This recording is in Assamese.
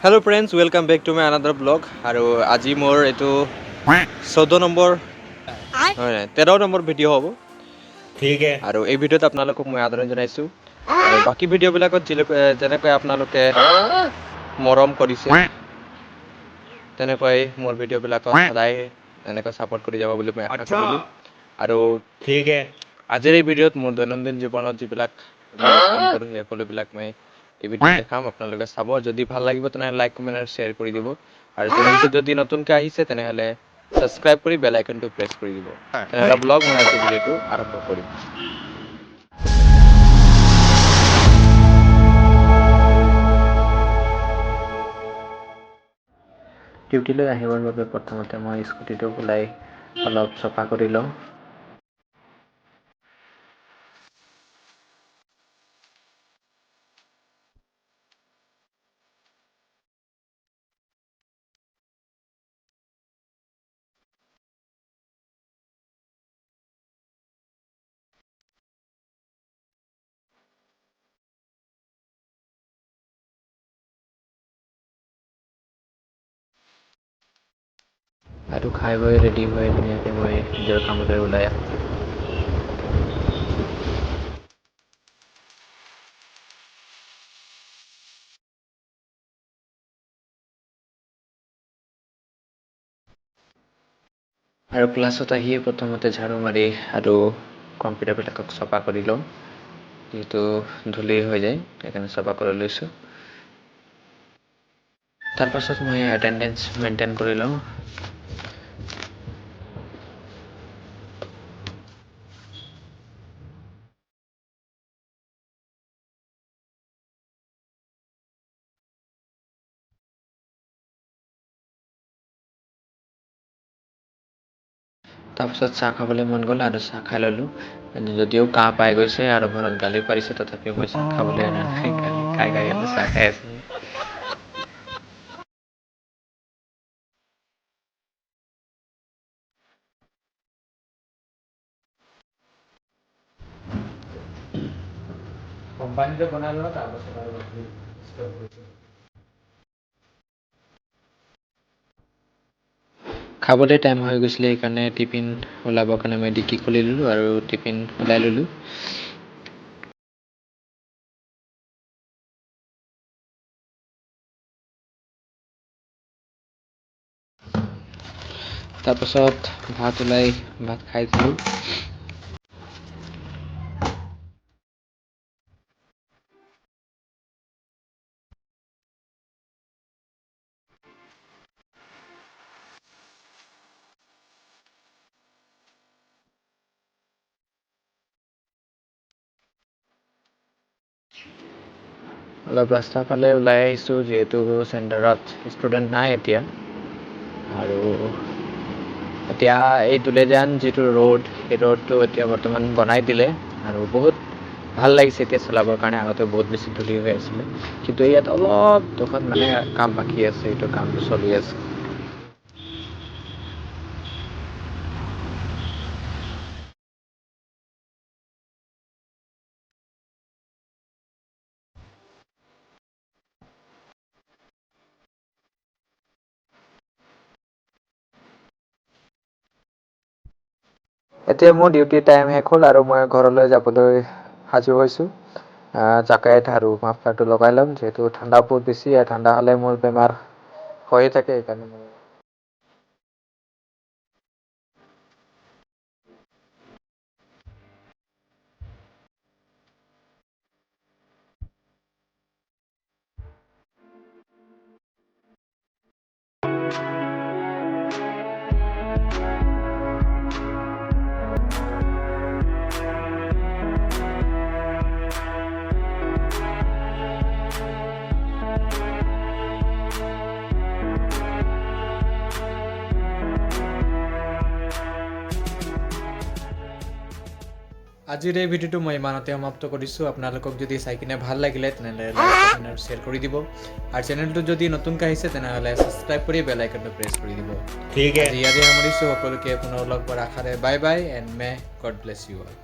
Hello friends, welcome back to my another vlog. আৰু আজি মোৰ এইটো 14 নম্বৰ হয় 13 নম্বৰ ভিডিঅ' হ'ব। ঠিক আছে। আৰু এই ভিডিঅ'ত আপোনালোকক মই আদৰণি জনাইছোঁ। আৰু বাকী ভিডিঅ'বিলাকত যেনেকৈ আপোনালোকে মৰম কৰিছে তেনেকৈ মোৰ ভিডিঅ'বিলাকত সদায় এনেকৈ ছাপোৰ্ট কৰি যাব বুলি মই আশা কৰিলোঁ। আৰু ঠিক আছে। আজিৰ এই ভিডিঅ'ত মোৰ দৈনন্দিন জীৱনত যিবিলাক কাম কৰোঁ সেই সকলোবিলাক মই এই ভিডিঅ'ত দেখাম। আপোনালোকে চাব, যদি ভাল লাগিব তেনেহ'লে লাইক কমেণ্ট আৰু শ্বেয়াৰ কৰি দিব। আৰু চেনেলটো যদি নতুনকৈ আহিছে তেনেহ'লে ছাবস্ক্ৰাইব কৰি বেল আইকনটো প্ৰেছ কৰি দিব। তেনেহ'লে ব্লগ মই আজি ভিডিঅ'টো আৰম্ভ কৰিম। ডিউটিলৈ আহিবৰ বাবে প্ৰথমতে মই স্কুটিটো ওলাই অলপ চফা কৰি লওঁ। আৰু খাই বৈ ৰেডি হৈ ধুনীয়াকৈ মই নিজৰ কামলৈ ওলাই আহোঁ। আৰু ক্লাছত আহিয়ে প্ৰথমতে ঝাৰু মাৰি আৰু কম্পিউটাৰবিলাকক চফা কৰি লওঁ, যিহেতু ধূলি হৈ যায় সেইকাৰণে চফা কৰি লৈছোঁ। তাৰপাছত মই এটেণ্ডেঞ্চ মেইনটেইন কৰি লওঁ। তাৰপাছত চাহ খাবলৈ মন গ'ল আৰু চাহ খাই ল'লোঁ। যদিও কাহ পাই গৈছে আৰু ঘৰত গালি পাৰিছে তথাপিও মই চাহ খাবলৈ এৰা নাই, গালি খাই খাই চাহ খাই আছোঁ। কোম্পানীতে বনাই লওঁ তাৰপাছত আৰু খাবলৈ টাইম হৈ গৈছিলে, সেইকাৰণে টিফিন ওলাবৰ কাৰণে মই ডিকি খুলি ল'লোঁ আৰু টিফিন ওলাই ল'লোঁ। তাৰপাছত ভাত খাই দিলোঁ। অলপ ৰাস্তাৰ ফালে ওলাই আহিছোঁ, যিহেতু চেণ্টাৰত ষ্টুডেণ্ট নাই এতিয়া। আৰু এতিয়া এই দুলীয়াজান যিটো ৰোড, সেই ৰোডটো এতিয়া বৰ্তমান বনাই দিলে আৰু বহুত ভাল লাগিছে এতিয়া চলাবৰ কাৰণে। আগতে বহুত বেছি ধূলি হৈ আছিলে, কিন্তু ইয়াত অলপ দুখত মানে কাম বাকী আছে, এইটো কামটো চলি আছে। এতিয়া মোৰ ডিউটি টাইম শেষ হ'ল আৰু মই ঘৰলৈ যাবলৈ সাজু হৈছোঁ। জাকেট আৰু মাফলাৰটো লগাই ল'ম, যিহেতু ঠাণ্ডা বহুত বেছি আৰু ঠাণ্ডা হ'লে মোৰ বেমাৰ হৈয়ে থাকে, সেইকাৰণে মই আজিৰ এই ভিডিঅ'টো মই ইমানতে সমাপ্ত কৰিছোঁ। আপোনালোকক যদি চাই কিনে ভাল লাগিলে তেনেহ'লে লাইক কমেণ্ট আৰু শ্বেয়াৰ কৰি দিব। আৰু চেনেলটো যদি নতুনকৈ আহিছে তেনেহ'লে ছাবস্ক্ৰাইব কৰি বেল আইকনটো প্ৰেছ কৰি দিব। ঠিক আছে। আজি ইয়াতে সামৰিছোঁ, সকলোকে পুনৰ লগ পোৱাৰ আশাৰে bye bye and may God bless you all.